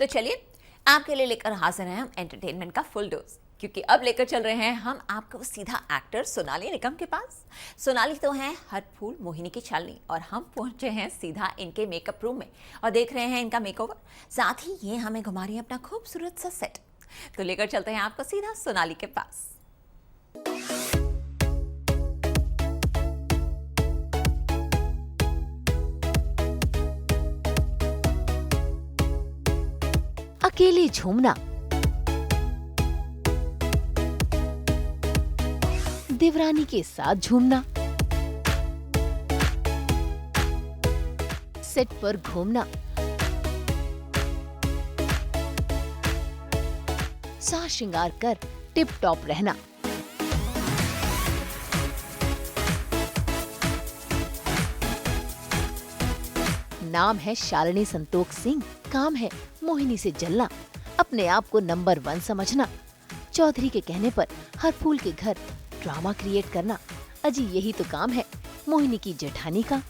तो चलिए आपके लिए लेकर हाजिर हैं हम एंटरटेनमेंट का फुल डोज, क्योंकि अब लेकर चल रहे हैं हम आपको सीधा एक्टर सोनाली निगम के पास। सोनाली तो हैं हर फूल मोहिनी की छालनी, और हम पहुंचे हैं सीधा इनके मेकअप रूम में और देख रहे हैं इनका मेकओवर। साथ ही ये हमें घुमा रही है अपना खूबसूरत सा सेट। तो लेकर चलते हैं आपको सीधा सोनाली के पास। अकेले झूमना, देवरानी के साथ झूमना, सेट पर घूमना, साज श्रृंगार कर टिप टॉप रहना, नाम है शालिनी संतोख सिंह, काम है मोहिनी से जलना, अपने आप को नंबर 1 समझना, चौधरी के कहने पर हर फूल के घर ड्रामा क्रिएट करना। अजी यही तो काम है मोहिनी की जेठानी का।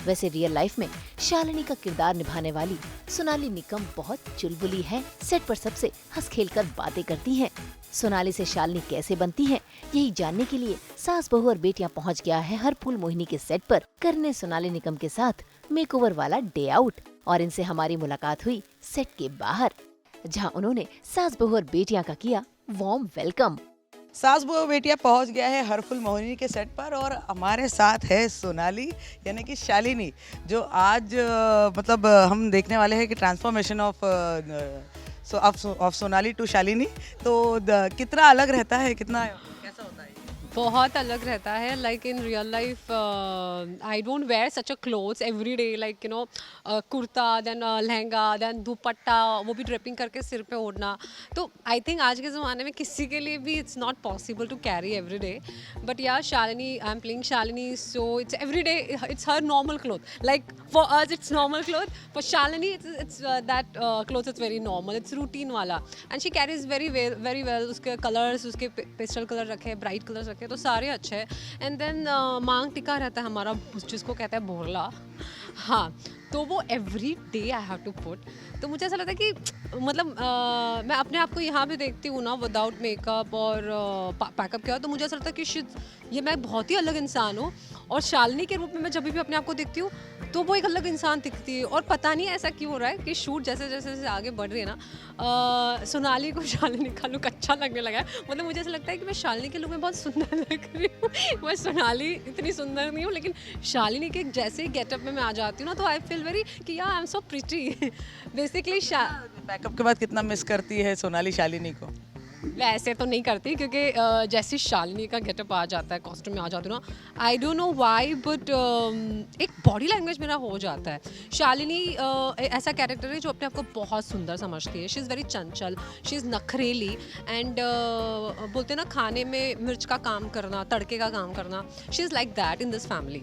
वैसे रियल लाइफ में शालिनी का किरदार निभाने वाली सोनाली निगम बहुत चुलबुली है। सेट पर सबसे हंस खेल कर बातें करती हैं। सोनाली से शालिनी कैसे बनती है, यही जानने के लिए सास बहू और बेटियां पहुंच गया है हर फूल मोहिनी के सेट पर करने सोनाली निगम के साथ मेकओवर वाला डे आउट। और इनसे हमारी मुलाकात हुई सेट के बाहर, जहां उन्होंने सास बहू और बेटियां का किया वार्म वेलकम। सास बहू बेटियां पहुंच गया है हर फुल मोहिनी के सेट पर, और हमारे साथ है सोनाली यानी कि शालिनी, जो आज मतलब हम देखने वाले हैं कि transformation of Sonali to Shalini. तो कितना अलग रहता है, कितना कैसा होता है? बहुत अलग रहता है। Like in real life I don't wear such a clothes every day, like you know kurta, then lehenga, then dupatta, वो भी ड्रेपिंग करके सिर पे ओढ़ना। तो आई थिंक आज के ज़माने में किसी के लिए भी it's not possible to carry every day. But या Shalini, I am playing Shalini, so it's every day, it's her normal cloth. Like for us it's normal cloth, for Shalini it's that cloth it's very normal, it's routine वाला। And she carries very well. उसके colours, उसके pastel colour रखे, bright colours रखे, तो सारे अच्छे हैं। And then मांग टिका रहता है हमारा, जिसको कहते हैं भोरला। हाँ, तो वो every day I have to put. तो मुझे ऐसा लगता है कि मतलब मैं अपने आप को यहाँ भी देखती हूँ ना विदाउट मेकअप और पैकअप किया, तो मुझे ऐसा लगता है कि ये मैं बहुत ही अलग इंसान हूँ। और शालिनी के रूप में मैं जब भी अपने आप को देखती हूँ तो वो एक अलग इंसान दिखती है। और पता नहीं ऐसा क्यों हो रहा है कि शूट जैसे जैसे आगे बढ़ रही है ना, सोनाली को शालिनी का लुक अच्छा लगने लगा है। मतलब मुझे ऐसा लगता है कि मैं शालिनी के लुक में बहुत सुंदर लग रही हूँ। मैं सोनाली इतनी सुंदर नहीं हूँ, लेकिन शालिनी के जैसे गेटअप में मैं आ जाती हूँ ना, तो आई फील वेरी कि यार I am so pretty basically. Pack up के बाद कितना मिस करती है सोनाली शालिनी को? वैसे तो नहीं करती, क्योंकि जैसे शालिनी का गेटअप आ जाता है, कॉस्ट्यूम में आ जाती हूँ ना, I don't know why, but एक बॉडी लैंग्वेज मेरा हो जाता है। शालिनी ऐसा कैरेक्टर है जो अपने आप को बहुत सुंदर समझती है। She is very Chanchal, she is नखरेली, and बोलते हैं ना खाने में मिर्च का काम करना, तड़के का काम करना, she is like that in this family.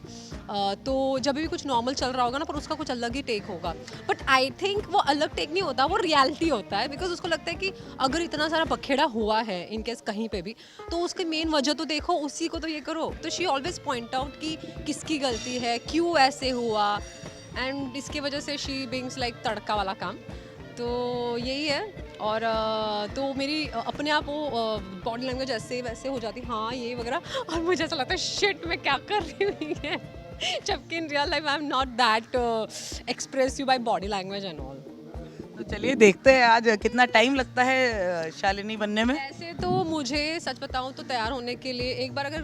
तो जब भी कुछ नॉर्मल चल रहा होगा ना, पर उसका कुछ अलग ही टेक होगा। बट आई थिंक वो अलग टेक नहीं होता, वो रियलिटी होता है। बिकॉज उसको लगता है कि अगर इतना सारा बखेड़ा हुआ है इनकेस कहीं पे भी, तो उसकी मेन वजह तो देखो, उसी को तो ये करो। तो शी ऑलवेज पॉइंट आउट कि किसकी गलती है, क्यों ऐसे हुआ, एंड इसकी वजह से शी बिंग्स लाइक तड़का वाला काम। तो यही है। और तो मेरी अपने आप वो बॉडी लैंग्वेज ऐसे वैसे हो जाती, हाँ ये वगैरह, और मुझे ऐसा लगता है शिट मैं क्या कर रही हुई है। जबकि इन real life I am not that expressive by body language and all. तो चलिए देखते हैं आज कितना टाइम लगता है शालिनी बनने में। ऐसे तो मुझे सच बताऊं तो तैयार होने के लिए एक बार अगर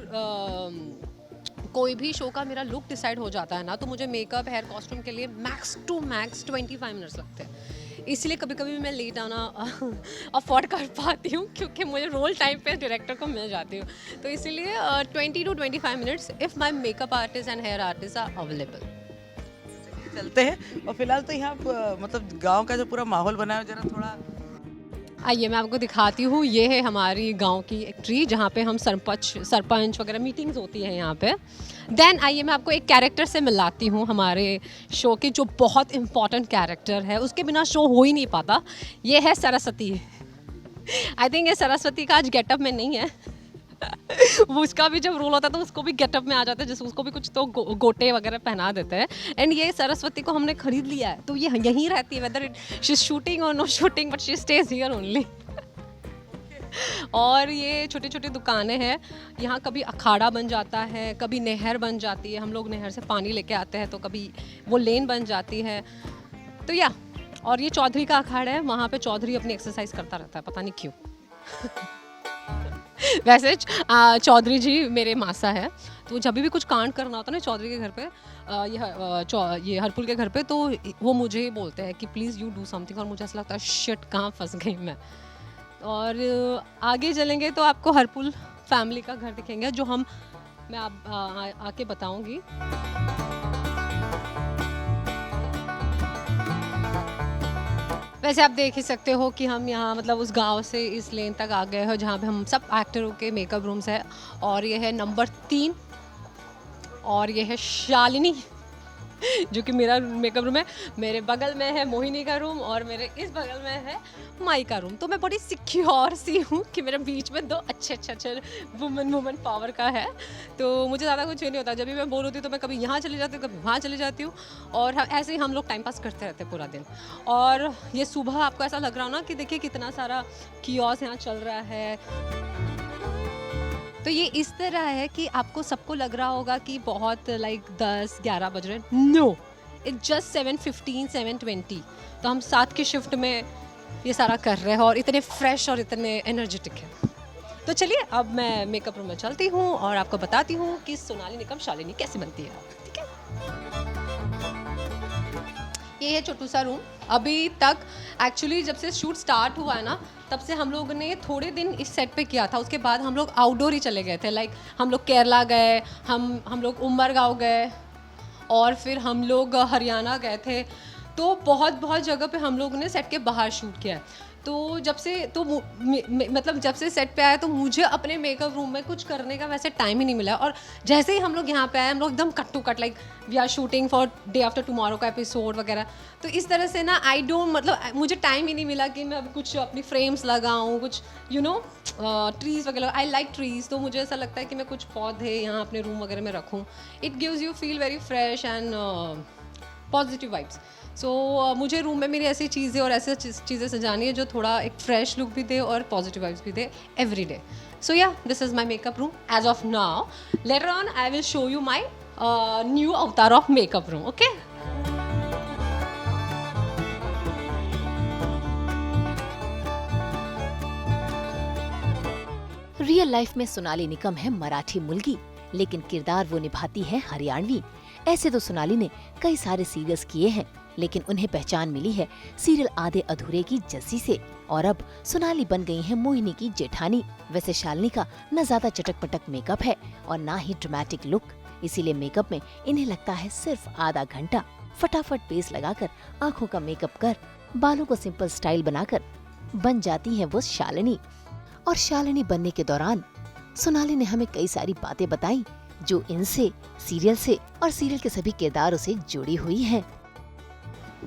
कोई भी शो का मेरा लुक डिसाइड हो जाता है ना, तो मुझे मेकअप, हेयर, कॉस्ट्यूम के लिए मैक्स टू मैक्स 25 मिनट्स लगते हैं। इसलिए कभी कभी मैं लेट आना अफोर्ड कर पाती हूँ, क्योंकि मुझे रोल टाइम पे डायरेक्टर को मिल जाती हूँ। तो इसीलिए 20 to 25 minutes if my makeup artist and hair artist are available. चलते हैं। और फिलहाल तो यहाँ मतलब गांव का जो पूरा माहौल बना है, जरा थोड़ा आइए मैं आपको दिखाती हूँ। ये है हमारी गांव की एक ट्री, जहाँ पे हम सरपंच वगैरह मीटिंग्स होती है यहाँ पे। देन आइए मैं आपको एक कैरेक्टर से मिलाती हूँ हमारे शो के, जो बहुत इम्पॉर्टेंट कैरेक्टर है, उसके बिना शो हो ही नहीं पाता। ये है सरस्वती। आई थिंक ये सरस्वती का आज गेटअप में नहीं है। वो उसका भी जब रोल होता है तो उसको भी गेटअप में आ जाता है, जैसे उसको भी कुछ तो गोटे वगैरह पहना देते हैं। एंड ये सरस्वती को हमने खरीद लिया है, तो ये यहीं रहती है, वेदर शी इज शूटिंग और no shooting, but she stays here only. और ये छोटी छोटी दुकानें हैं, यहाँ कभी अखाड़ा बन जाता है, कभी नहर बन जाती है, हम लोग नहर से पानी लेके आते हैं, तो कभी वो लेन बन जाती है। तो या, और ये चौधरी का अखाड़ा है, वहाँ पे चौधरी अपनी एक्सरसाइज करता रहता है, पता नहीं क्यों। वैसे चौधरी जी मेरे मासा है, तो जब भी कुछ कांड करना होता है ना चौधरी के घर पे, ये हरपुल के घर पे, तो वो मुझे ही बोलते हैं कि प्लीज़ यू डू समथिंग, और मुझे ऐसा लगता है शिट कहाँ फंस गई मैं। और आगे चलेंगे तो आपको हरपुल फैमिली का घर दिखेंगे, जो मैं आके बताऊंगी। वैसे आप देख ही सकते हो कि हम यहाँ मतलब उस गांव से इस लेन तक आ गए हैं जहाँ पे हम सब एक्टरों के मेकअप रूम्स है, और ये है नंबर 3, और ये है शालिनी जो कि मेरा मेकअप रूम है। मेरे बगल में है मोहिनी का रूम, और मेरे इस बगल में है माई का रूम। तो मैं बड़ी सिक्योर सी हूँ कि मेरे बीच में 2 अच्छे वुमन पावर का है, तो मुझे ज़्यादा कुछ नहीं होता। जब भी मैं बोर होती हूँ तो मैं कभी यहाँ चली जाती हूँ, कभी वहाँ चली जाती हूँ, और ऐसे ही हम लोग टाइम पास करते रहते हैं पूरा दिन। और ये सुबह आपको ऐसा लग रहा हो ना कि देखिए कितना सारा कियोस्क यहाँ चल रहा है। तो ये इस तरह है कि आपको सबको लग रहा होगा कि बहुत लाइक 10-11 बज रहे हैं। No, it's just 7:15, 7:20। तो हम 7 की शिफ्ट में ये सारा कर रहे हैं, और इतने फ्रेश और इतने एनर्जेटिक है। तो चलिए अब मैं मेकअप रूम में चलती हूँ और आपको बताती हूँ कि सोनाली निकम शालिनी कैसे बनती है। ठीक है, ये है छोटू सा रूम। अभी तक एक्चुअली जब से शूट स्टार्ट हुआ है ना, तब से हम लोग ने थोड़े दिन इस सेट पे किया था, उसके बाद हम लोग आउटडोर ही चले गए थे। लाइक हम लोग केरला गए, हम लोग उमरगांव गए, और फिर हम लोग हरियाणा गए थे। तो बहुत जगह पे हम लोग ने सेट के बाहर शूट किया है। तो जब से मतलब जब से सेट पे आया तो मुझे अपने मेकअप रूम में कुछ करने का वैसे टाइम ही नहीं मिला। और जैसे ही हम लोग यहाँ पे आए, हम लोग एकदम cut to cut, like we are shooting for day after tomorrow का एपिसोड वगैरह। तो इस तरह से ना मतलब मुझे टाइम ही नहीं मिला कि मैं अब कुछ अपनी फ्रेम्स लगाऊँ, कुछ ट्रीज़ वगैरह। आई लाइक ट्रीज़, तो मुझे ऐसा लगता है कि मैं कुछ पौधे यहाँ अपने रूम वगैरह में रखूँ। It gives you feel very fresh and positive vibes. So मुझे रूम में मेरी ऐसी चीज़ें और ऐसी चीज़ें सजानी है जो थोड़ा एक फ्रेश लुक भी दे और पॉजिटिव वाइब्स भी दे every day. So yeah, this is my makeup room as of now. Later on I will show you my new अवतार of makeup room. Okay, real life में सोनाली निकम है मराठी मुलगी, लेकिन किरदार वो निभाती है हरियाणवी। ऐसे तो सोनाली ने कई सारे सीरियल्स किए हैं, लेकिन उन्हें पहचान मिली है सीरियल आधे अधूरे की जस्सी से, और अब सोनाली बन गई है मोहिनी की जेठानी। वैसे शालिनी का न ज्यादा चटक पटक मेकअप है और ना ही ड्रामेटिक लुक, इसीलिए मेकअप में इन्हें लगता है सिर्फ आधा घंटा। फटाफट बेस लगाकर, आँखों का मेकअप कर, बालों को सिंपल स्टाइल बनाकर बन जाती है वो शालिनी। और शालिनी बनने के दौरान सोनाली ने हमें कई सारी बातें बताई जो इनसे, सीरियल से और सीरियल के सभी किरदारों से जुड़ी हुई हैं।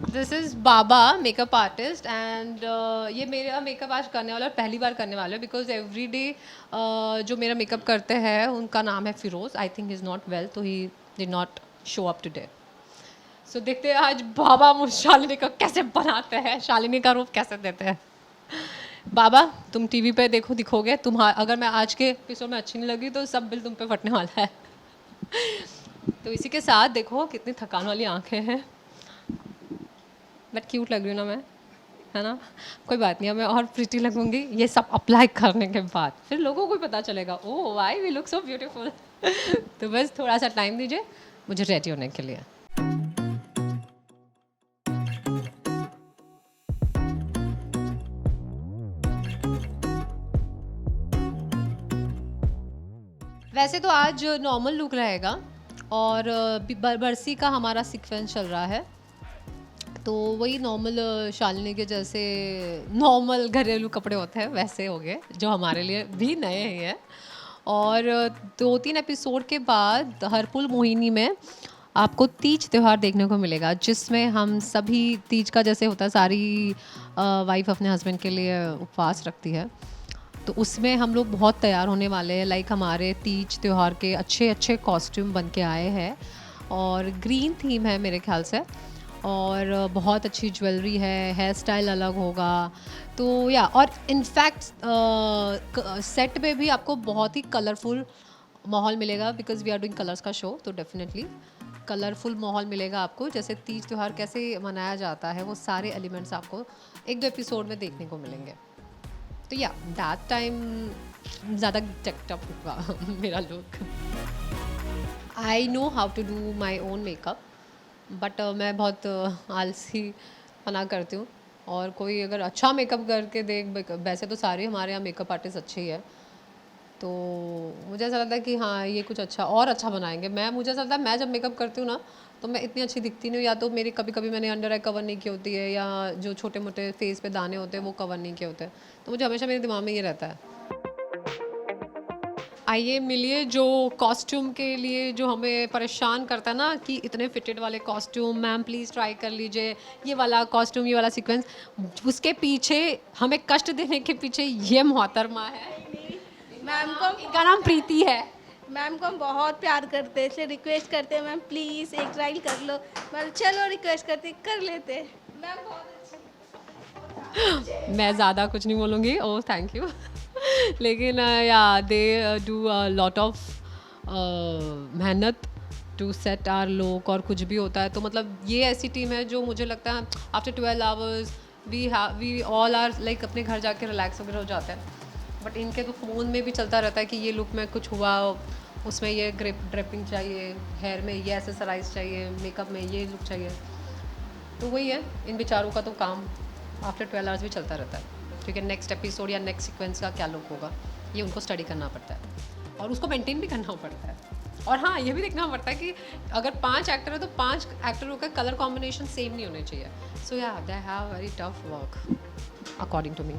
This is Baba makeup artist, and ये मेरा मेकअप आज करने वाला और पहली बार करने वाला है, बिकॉज एवरी डे जो मेरा मेकअप करते हैं उनका नाम है Firoz. I think is not well, तो he did not show up today. So देखते हैं आज बाबा शालिनी का कैसे बनाते हैं, शालिनी का रूप कैसे देते हैं। बाबा, तुम टीवी पे दिखोगे, अगर मैं आज के एपिसोड में अच्छी नहीं लगी तो सब बिल तुम पे फटने वाला है। तो इसी के साथ देखो कितनी थकान वाली आंखें हैं, बट क्यूट लग रही हूँ ना मैं, है ना? कोई बात नहीं, मैं और प्रिटी लगूंगी ये सब अप्लाई करने के बाद, फिर लोगों को भी पता चलेगा oh why we look so beautiful. तो बस थोड़ा सा टाइम दीजिए मुझे रेडी होने के लिए। वैसे तो आज नॉर्मल लुक रहेगा, और बरसी का हमारा सीक्वेंस चल रहा है, तो वही नॉर्मल शालिनी के जैसे नॉर्मल घरेलू कपड़े होते हैं वैसे हो गए, जो हमारे लिए भी नए ही हैं। और 2-3 एपिसोड के बाद हरपुल मोहिनी में आपको तीज त्यौहार देखने को मिलेगा, जिसमें हम सभी तीज का जैसे होता है, सारी वाइफ अपने हस्बैंड के लिए उपवास रखती है, तो उसमें हम लोग बहुत तैयार होने वाले हैं, लाइक हमारे तीज त्यौहार के अच्छे अच्छे कॉस्ट्यूम बन के आए हैं और ग्रीन थीम है मेरे ख्याल से, और बहुत अच्छी ज्वेलरी है, हेयर स्टाइल अलग होगा। तो या और इनफैक्ट सेट पे भी आपको बहुत ही कलरफुल माहौल मिलेगा, because we are doing Colors का शो, तो डेफिनेटली कलरफुल माहौल मिलेगा आपको। जैसे तीज त्यौहार कैसे मनाया जाता है वो सारे एलिमेंट्स आपको एक दो एपिसोड में देखने को मिलेंगे। तो या दैट टाइम ज़्यादा टेक्ट अप होगा मेरा look. I know how to do my own makeup, but मैं बहुत आलसी पना करती हूँ, और कोई अगर अच्छा मेकअप करके देख, वैसे तो सारे हमारे यहाँ मेकअप आर्टिस्ट अच्छे ही है, तो मुझे ऐसा लगता है कि हाँ ये कुछ अच्छा और अच्छा बनाएंगे। मुझे ऐसा लगता है मैं जब मेकअप करती हूँ ना तो मैं इतनी अच्छी दिखती नहीं हूँ, या तो मेरी कभी कभी मैंने अंडर आई कवर नहीं की होती है, या जो छोटे मोटे फेस पे दाने होते हैं वो कवर नहीं किए होते हैं, तो मुझे हमेशा मेरे दिमाग में ये रहता है। आइए मिलिए जो कॉस्ट्यूम के लिए जो हमें परेशान करता है ना कि इतने फिटेड वाले कॉस्ट्यूम, मैम प्लीज़ ट्राई कर लीजिए ये वाला कॉस्ट्यूम, ये वाला सीक्वेंस, उसके पीछे हमें कष्ट देने के पीछे ये मोहतरमा है। मैम को इनका नाम प्रीति है। मैम को हम बहुत प्यार करते हैं, इसलिए रिक्वेस्ट करते हैं मैम प्लीज़ एक ट्रायल कर लो। मतलब चलो रिक्वेस्ट करते कर लेते हैं। मैम बहुत अच्छी। मैं ज़्यादा कुछ नहीं बोलूँगी, ओह थैंक यू लेकिन या दे डू लॉट ऑफ मेहनत टू सेट आर लुक, और कुछ भी होता है तो मतलब ये ऐसी टीम है जो मुझे लगता है after 12 hours we all are like अपने घर जाके रिलैक्स वगैरह हो जाते हैं, बट इनके तो फ़ोन में भी चलता रहता है कि ये लुक में कुछ हुआ, उसमें ये ड्रेपिंग चाहिए, हेयर में ये एसेसराइज चाहिए, मेकअप में ये लुक चाहिए। तो वही है, इन बेचारों का तो काम आफ्टर 12 आवर्स भी चलता रहता है, क्योंकि नेक्स्ट एपिसोड या नेक्स्ट सीक्वेंस का क्या लुक होगा ये उनको स्टडी करना पड़ता है और उसको मेंटेन भी करना पड़ता है। और हाँ ये भी देखना पड़ता है कि अगर 5 एक्टर है तो 5 एक्टरों का कलर कॉम्बिनेशन सेम नहीं होने चाहिए। सो या they have very tough work according to me.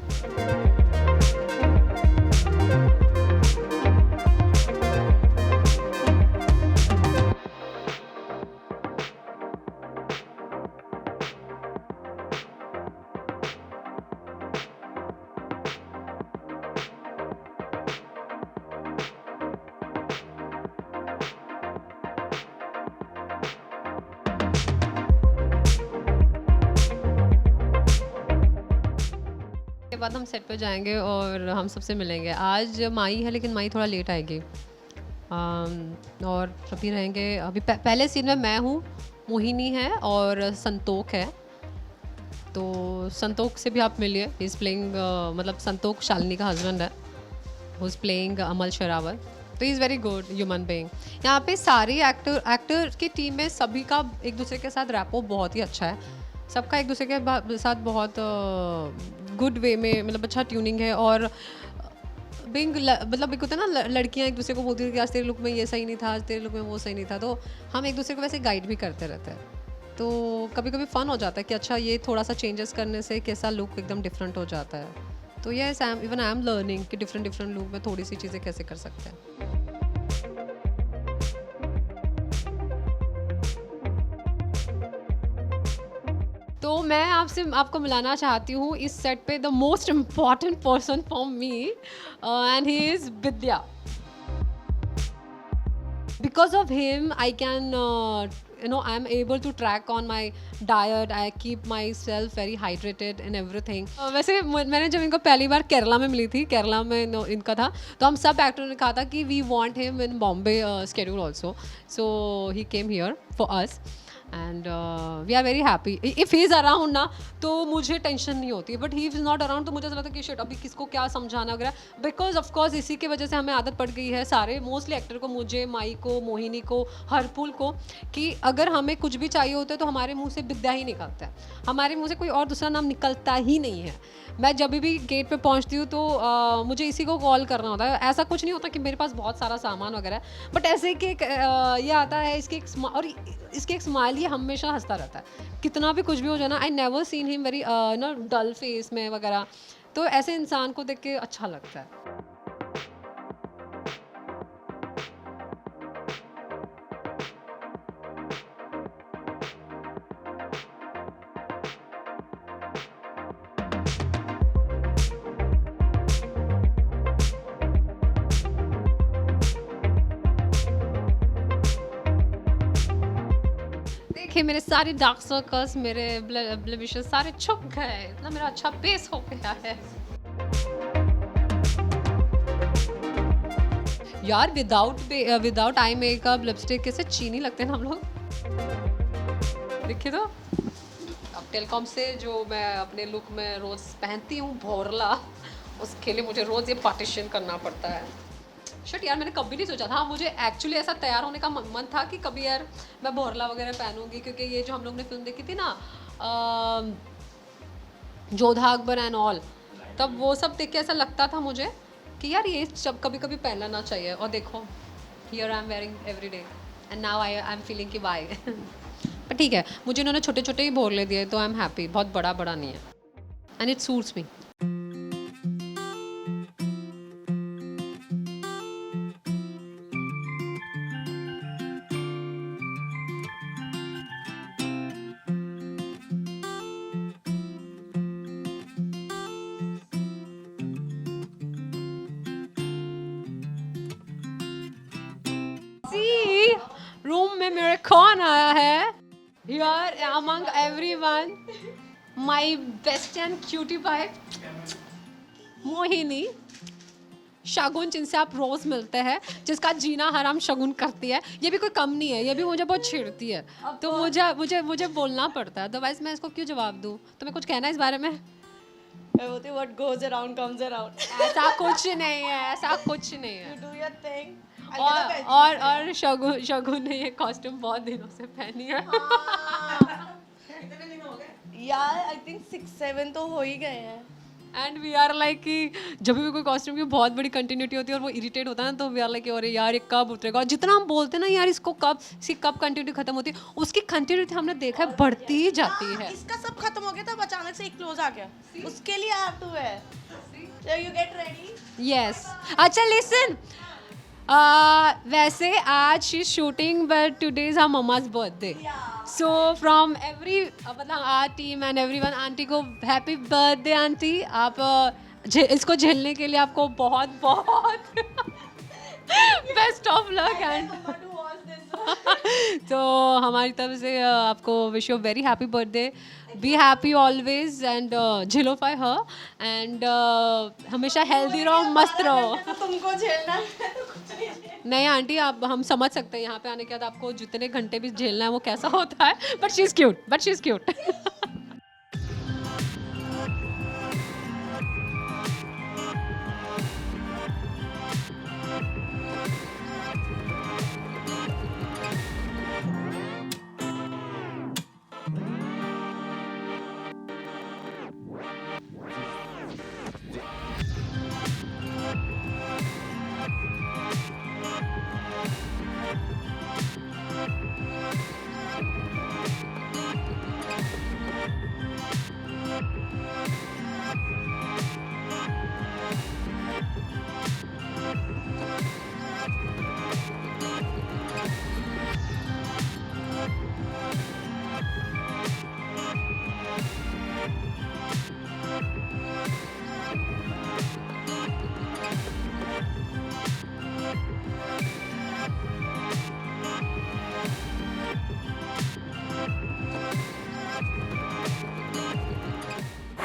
के बाद हम सेट पे जाएंगे और हम सबसे मिलेंगे। आज माई है लेकिन माई थोड़ा लेट आएगी, और सभी रहेंगे। अभी पहले सीन में मैं हूँ, मोहिनी है और संतोष है। तो संतोष से भी आप मिलिए, ही इज़ प्लेइंग मतलब संतोष शालिनी का हस्बैंड है, हु इज़ प्लेइंग अमल शेरावत। तो he is very good human being. यहाँ पे सारे एक्टर की टीम में सभी का एक दूसरे के साथ रैपो बहुत ही अच्छा है, सबका एक दूसरे के साथ बहुत गुड वे में, मतलब अच्छा ट्यूनिंग है। और बिंग मतलब एक होता है ना, लड़कियां एक दूसरे को बोलती हैं कि आज तेरे लुक में ये सही नहीं था, आज तेरे लुक में वो सही नहीं था, तो हम एक दूसरे को वैसे गाइड भी करते रहते हैं। तो कभी कभी फ़न हो जाता है कि अच्छा ये थोड़ा सा चेंजेस करने से कैसा लुक एकदम डिफरेंट हो जाता है। तो yes even I am learning कि डिफरेंट लुक में थोड़ी सी चीज़ें कैसे कर सकते हैं। तो मैं आपको मिलाना चाहती हूँ इस सेट पे the most important person for me, and he is Vidya. Because of him, I can, I am able to track on my diet. I keep myself very hydrated and everything. वैसे मैंने जब इनको पहली बार केरला में मिली थी, केरला में इनका था, तो हम सब एक्टरों ने कहा था कि we want him in Bombay schedule also. So he came here for us. And we are very happy. If he is around ना तो मुझे टेंशन नहीं होती, but he is not around तो मुझे ऐसा लगता है कि शिट अभी किसको क्या समझाना वगैरह, बिकॉज ऑफकोर्स इसी की वजह से हमें आदत पड़ गई है सारे मोस्टली एक्टर को, मुझे, माई को, मोहिनी को, हरफुल को, कि अगर हमें कुछ भी चाहिए होता है तो हमारे मुंह से विद्या ही निकलता है, हमारे मुंह से कोई और दूसरा नाम निकलता ही नहीं है। मैं जब भी गेट पे पहुंचती हूँ तो मुझे इसी को कॉल करना होता है। ऐसा कुछ नहीं होता कि मेरे पास बहुत सारा सामान वगैरह है, बट ऐसे कि ये आता है इसकी और इसके एक स्माइल, ये हमेशा हंसता रहता है, कितना भी कुछ भी हो जाए ना। I never seen him very dull face में वगैरह, तो ऐसे इंसान को देख के अच्छा लगता है। देखिए मेरे सारे डार्क सर्कल्स, मेरे ब्लेमिशेस सारे छुप गए, इतना मेरा अच्छा बेस हो गया है। यार विदाउट आई मेकअप लिपस्टिक कैसे चीनी लगते हैं ना हम लोग। देखिए तो अब टेलीकॉम से जो मैं अपने लुक में रोज़ पहनती हूँ भोरला, उसके लिए मुझे रोज़ ये पार्टीशन करना पड़ता है। शिट यार, मैंने कभी नहीं सोचा था। हाँ, मुझे एक्चुअली ऐसा तैयार होने का मन था कि कभी यार मैं भोरला वगैरह पहनूंगी, क्योंकि ये जो हम लोग ने फिल्म देखी थी ना जोधा अकबर एंड ऑल, तब वो सब देख के ऐसा लगता था मुझे कि यार ये सब कभी कभी पहनना चाहिए। और देखो here I am wearing every day and now I am feeling कि वाई। पर ठीक है, मुझे इन्होंने छोटे छोटे ही भोरले दिए तो आई एम हैप्पी, बहुत बड़ा बड़ा नहीं है and it suits me. Room में मेरे कौन आया है? Here among everyone, my best and cutie pie, Mohini शगुन, जिनसे आप रोज मिलते हैं, जिसका जीना हराम शगुन करती है। ये भी कोई कम नहीं है, ये भी मुझे बहुत छेड़ती है, तो मुझे बोलना पड़ता है। अदरवाइज मैं इसको क्यों जवाब दूँ? तुम्हें कुछ कहना है इस बारे में? मैं बोलती हूँ what goes around comes around. ऐसा कुछ नहीं है, ऐसा कुछ नहीं है। You do your thing. और शगुन ने ये कॉस्ट्यूम बहुत दिनों से पहनी है। यार आई थिंक 6-7 तो हो ही गए हैं। एंड वी आर लाइक कि जब भी कोई कॉस्ट्यूम की बहुत बड़ी कंटिन्यूटी होती है और वो इरिटेट होता है ना, तो वी आर लाइक अरे यार ये कब उतरेगा। और जितना हम बोलते हैं ना यार इसकी कब कंटिन्यूटी खत्म होती है, उसकी कंटिन्यूटी हमने देखा है बढ़ती ही जाती है। इसका सब खत्म हो गया था, अचानक से एक क्लोज आ गया। उसके लिए I have to wear. So you get ready? Yes. अच्छा लिसन, वैसे आज she shooting but today is her mumma's birthday, so from every मतलब our team and everyone, aunty को हैप्पी बर्थडे आंटी। आप इसको झेलने के लिए आपको बहुत बहुत बेस्ट ऑफ लक। एंड तो हमारी तरफ से आपको wish you very happy birthday, be happy always and झिलोफाई हर एंड हमेशा हेल्दी रहो, मस्त रहो। तुमको झेलना है। नहीं आंटी, आप हम समझ सकते हैं यहाँ पे आने के बाद आपको जितने घंटे भी झेलना है वो कैसा होता है, बट शी इज क्यूट।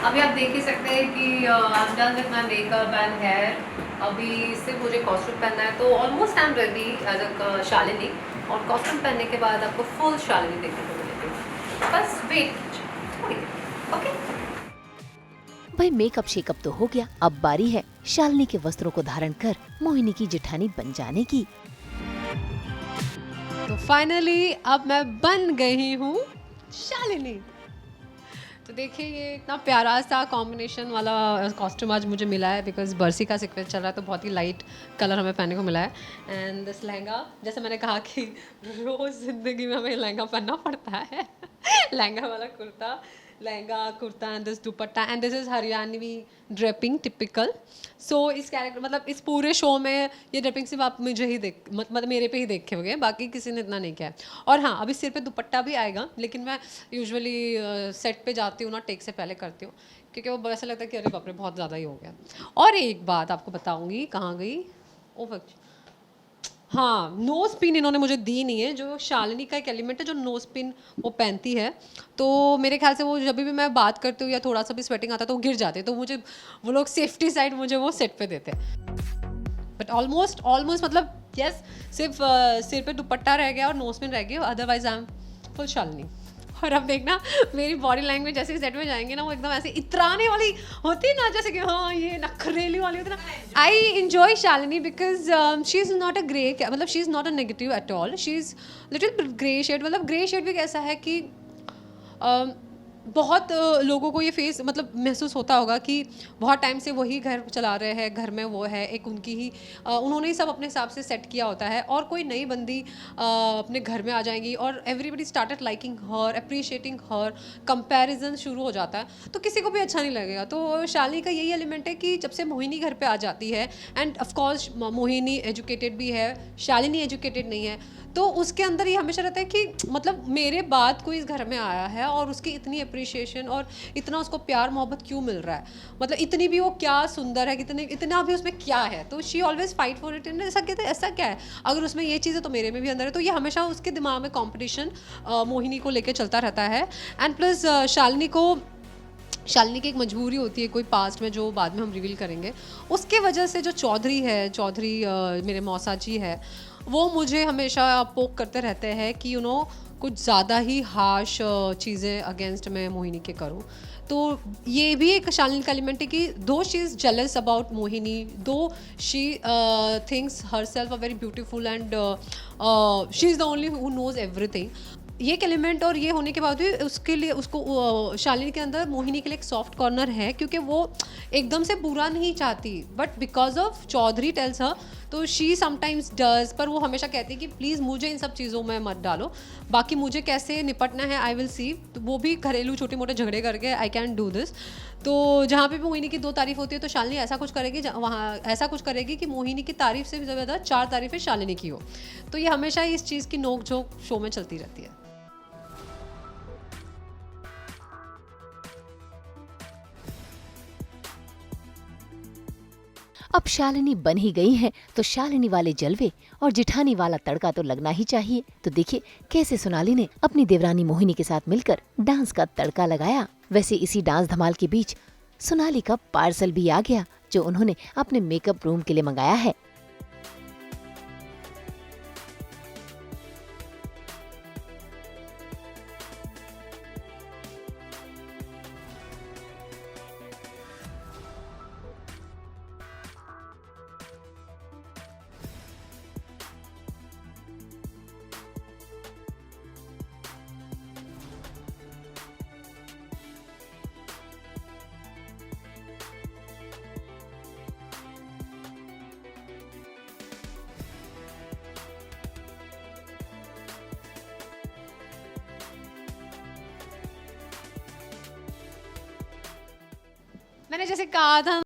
अभी आप देख ही सकते हैं कि I am done with my makeup and hair. अभी सिर्फ मुझे कॉस्ट्यूम पहनना है, तो almost I am ready as a Shalini. और कॉस्ट्यूम पहनने के बाद आपको फुल शालिनी देखने को मिलेगी। बस वेट थोड़ी देर, ओके। भाई मेकअप शेकअप तो हो गया, अब बारी है शालिनी के वस्त्रों को धारण कर मोहिनी की जेठानी बन जाने की। तो फाइनली अब मैं बन गई हूँ शालिनी। तो देखिए ये इतना प्यारा सा कॉम्बिनेशन वाला कॉस्ट्यूम आज मुझे मिला है, बिकॉज बरसी का सीक्वेंस चल रहा है, तो बहुत ही लाइट कलर हमें पहनने को मिला है। एंड दिस लहंगा, जैसे मैंने कहा कि रोज़ ज़िंदगी में हमें लहंगा पहनना पड़ता है। लहंगा वाला kurta, lehenga kurta and this dupatta and this is Haryanvi draping typical. So इस कैरेक्टर मतलब इस पूरे शो में ये ड्रेपिंग सिर्फ आप मुझे ही मतलब मेरे पे ही देखे होंगे, बाकी किसी ने इतना नहीं किया है। और हाँ, अभी सिर पे दुपट्टा भी आएगा, लेकिन मैं यूजुअली सेट पे जाती हूँ ना, टेक से पहले करती हूँ, क्योंकि वो ऐसा लगता है कि अरे बाप रे बहुत ज़्यादा ही हो गया। और एक बात आपको बताऊँगी, कहाँ गई ओ हाँ, नोज़ पिन इन्होंने मुझे दी नहीं है, जो शालिनी का एक एलिमेंट है जो नोज़ पिन वो पहनती है, तो मेरे ख़्याल से वो जब भी मैं बात करती हूँ या थोड़ा-सा भी स्वेटिंग आता है तो वो गिर जाते हैं, तो मुझे वो लोग सेफ्टी साइड मुझे वो सेट पे देते हैं। बट ऑलमोस्ट मतलब यस, सिर्फ सिर पे दुपट्टा रह गया और नोज़ पिन रह गया, otherwise I am full Shalini. और अब देखना मेरी बॉडी लैंग्वेज जैसे सेट में जाएंगे ना, वो एकदम ऐसे इतराने वाली होती है ना, जैसे कि हाँ ये नखरेली वाली होती है ना। I enjoy Shalini because she is not a grey, मतलब she is not a negative at all, she is little grey shade. मतलब ग्रे शेड भी कैसा है कि बहुत लोगों को ये फेस मतलब महसूस होता होगा कि बहुत टाइम से वही घर चला रहे हैं, घर में वो है एक उनकी ही उन्होंने ही सब अपने हिसाब से सेट किया होता है, और कोई नई बंदी अपने घर में आ जाएंगी और एवरीबॉडी स्टार्टेड लाइकिंग हर, अप्रिशिएटिंग हर, कंपैरिजन शुरू हो जाता है, तो किसी को भी अच्छा नहीं लगेगा। तो शालिनी का यही एलिमेंट है कि जब से मोहिनी घर पे आ जाती है, end of course Mohini educated भी है, शालिनी एजुकेटेड नहीं है, तो उसके अंदर ये हमेशा रहता है कि मतलब मेरे बाद कोई इस घर में आया है और उसकी इतनी अप्रिशिएशन और इतना उसको प्यार मोहब्बत क्यों मिल रहा है, मतलब इतनी भी वो क्या सुंदर है, कितनी इतना भी उसमें क्या है, तो she always fight for it. ऐसा कहते हैं ऐसा क्या है, अगर उसमें ये चीज़ है तो मेरे में भी अंदर है, तो ये हमेशा उसके दिमाग में कॉम्पिटिशन मोहिनी को लेकर चलता रहता है। एंड प्लस शालिनी की एक मजबूरी होती है कोई पास्ट में, जो बाद में हम रिवील करेंगे, उसके वजह से जो चौधरी मेरे मौसा जी है, वो मुझे हमेशा पोक करते रहते हैं कि कुछ ज़्यादा ही हार्श चीज़ें अगेंस्ट मैं मोहिनी के करूँ। तो ये भी एक शालिनी का एलिमेंट है कि though she is jealous about Mohini, though she thinks herself a very beautiful and she is the only who knows everything, ये एक एलिमेंट। और ये होने के बाद भी उसके लिए उसको शालिनी के अंदर मोहिनी के लिए एक सॉफ्ट कॉर्नर है, क्योंकि वो एकदम से बुरा नहीं चाहती, but because of Chaudhary tells her, तो शी समटाइम्स डज, पर वो हमेशा कहती है कि प्लीज़ मुझे इन सब चीज़ों में मत डालो, बाकी मुझे कैसे निपटना है आई विल सी, तो वो भी घरेलू छोटे मोटे झगड़े करके आई कैन डू दिस। तो जहाँ पे भी मोहिनी की 2 तारीफ होती है तो शालिनी ऐसा कुछ करेगी, वहाँ ऐसा कुछ करेगी कि मोहिनी की तारीफ से भी ज़्यादा 4 तारीफें शालिनी की हो। तो ये हमेशा इस चीज़ की नोक झोंक शो में चलती रहती है। अब शालिनी बन ही गई है तो शालिनी वाले जलवे और जिठानी वाला तड़का तो लगना ही चाहिए। तो देखिए कैसे सोनाली ने अपनी देवरानी मोहिनी के साथ मिलकर डांस का तड़का लगाया। वैसे इसी डांस धमाल के बीच सोनाली का पार्सल भी आ गया, जो उन्होंने अपने मेकअप रूम के लिए मंगाया है। मैंने जैसे कहा था